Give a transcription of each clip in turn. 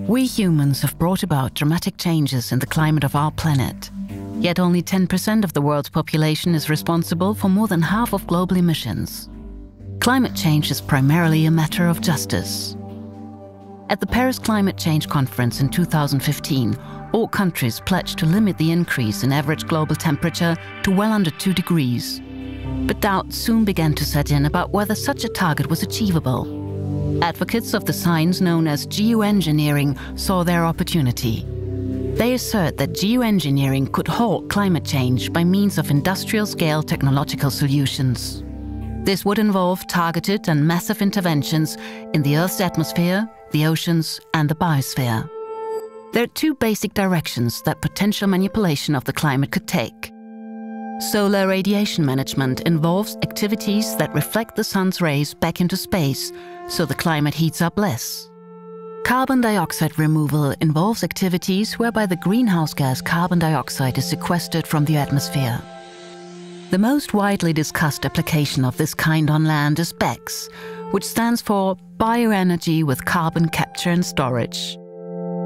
We humans have brought about dramatic changes in the climate of our planet. Yet only 10% of the world's population is responsible for more than half of global emissions. Climate change is primarily a matter of justice. At the Paris Climate Change Conference in 2015, all countries pledged to limit the increase in average global temperature to well under 2 degrees. But doubt soon began to set in about whether such a target was achievable. Advocates of the science known as geoengineering saw their opportunity. They assert that geoengineering could halt climate change by means of industrial-scale technological solutions. This would involve targeted and massive interventions in the Earth's atmosphere, the oceans, and the biosphere. There are 2 basic directions that potential manipulation of the climate could take. Solar radiation management involves activities that reflect the sun's rays back into space, so the climate heats up less. Carbon dioxide removal involves activities whereby the greenhouse gas carbon dioxide is sequestered from the atmosphere. The most widely discussed application of this kind on land is BECCS, which stands for bioenergy with carbon capture and storage.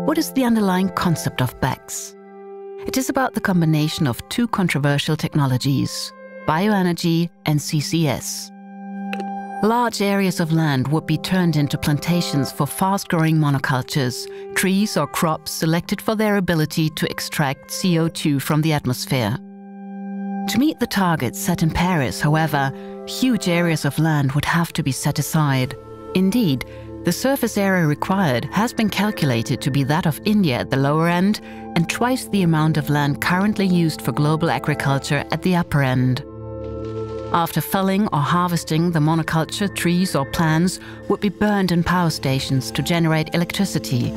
What is the underlying concept of BECCS? It is about the combination of 2 controversial technologies, bioenergy and CCS. Large areas of land would be turned into plantations for fast-growing monocultures, trees or crops selected for their ability to extract CO2 from the atmosphere. To meet the targets set in Paris, however, huge areas of land would have to be set aside. Indeed, the surface area required has been calculated to be that of India at the lower end and twice the amount of land currently used for global agriculture at the upper end. After felling or harvesting, the monoculture, trees or plants would be burned in power stations to generate electricity.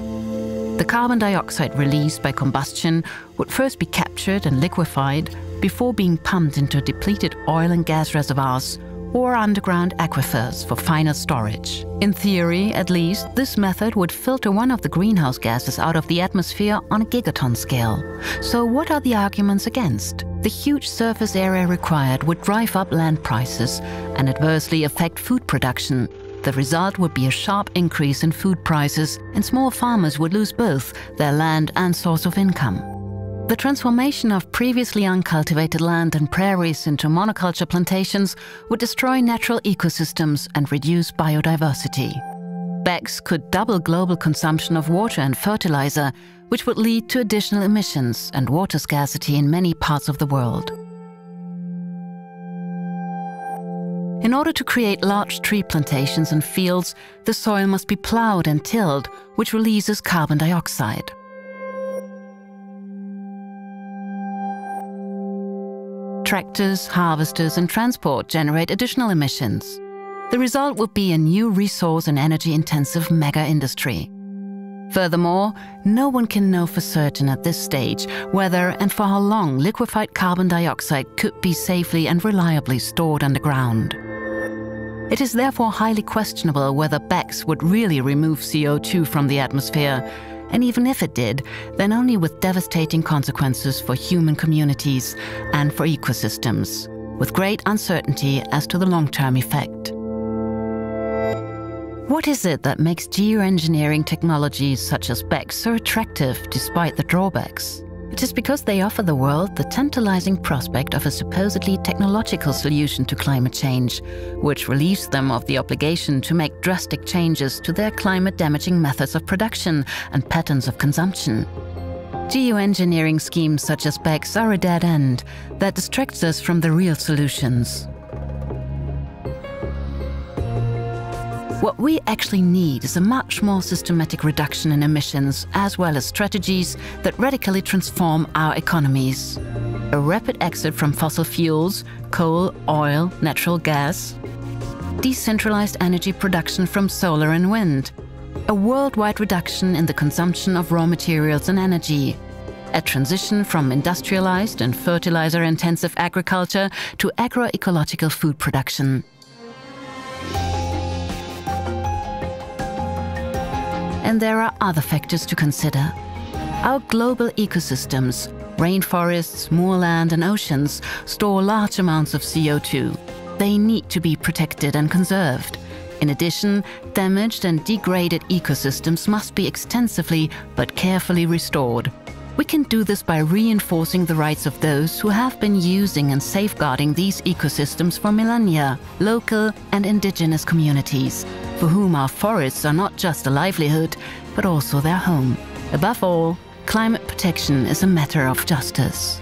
The carbon dioxide released by combustion would first be captured and liquefied before being pumped into depleted oil and gas reservoirs or underground aquifers for final storage. In theory, at least, this method would filter one of the greenhouse gases out of the atmosphere on a gigaton scale. So what are the arguments against? The huge surface area required would drive up land prices and adversely affect food production. The result would be a sharp increase in food prices, and small farmers would lose both their land and source of income. The transformation of previously uncultivated land and prairies into monoculture plantations would destroy natural ecosystems and reduce biodiversity. BECCS could double global consumption of water and fertilizer, which would lead to additional emissions and water scarcity in many parts of the world. In order to create large tree plantations and fields, the soil must be plowed and tilled, which releases carbon dioxide. Tractors, harvesters, and transport generate additional emissions. The result would be a new resource and energy-intensive mega-industry. Furthermore, no one can know for certain at this stage whether and for how long liquefied carbon dioxide could be safely and reliably stored underground. It is therefore highly questionable whether BECCS would really remove CO2 from the atmosphere, and even if it did, then only with devastating consequences for human communities and for ecosystems, with great uncertainty as to the long-term effect. What is it that makes geoengineering technologies such as BECCS so attractive despite the drawbacks? It is because they offer the world the tantalizing prospect of a supposedly technological solution to climate change, which relieves them of the obligation to make drastic changes to their climate-damaging methods of production and patterns of consumption. Geoengineering schemes such as BECCS are a dead end that distracts us from the real solutions. What we actually need is a much more systematic reduction in emissions, as well as strategies that radically transform our economies. A rapid exit from fossil fuels, coal, oil, natural gas, decentralized energy production from solar and wind, a worldwide reduction in the consumption of raw materials and energy, a transition from industrialized and fertilizer-intensive agriculture to agroecological food production. And there are other factors to consider. Our global ecosystems, rainforests, moorland and oceans, store large amounts of CO2. They need to be protected and conserved. In addition, damaged and degraded ecosystems must be extensively but carefully restored. We can do this by reinforcing the rights of those who have been using and safeguarding these ecosystems for millennia, local and indigenous communities, for whom our forests are not just a livelihood, but also their home. Above all, climate protection is a matter of justice.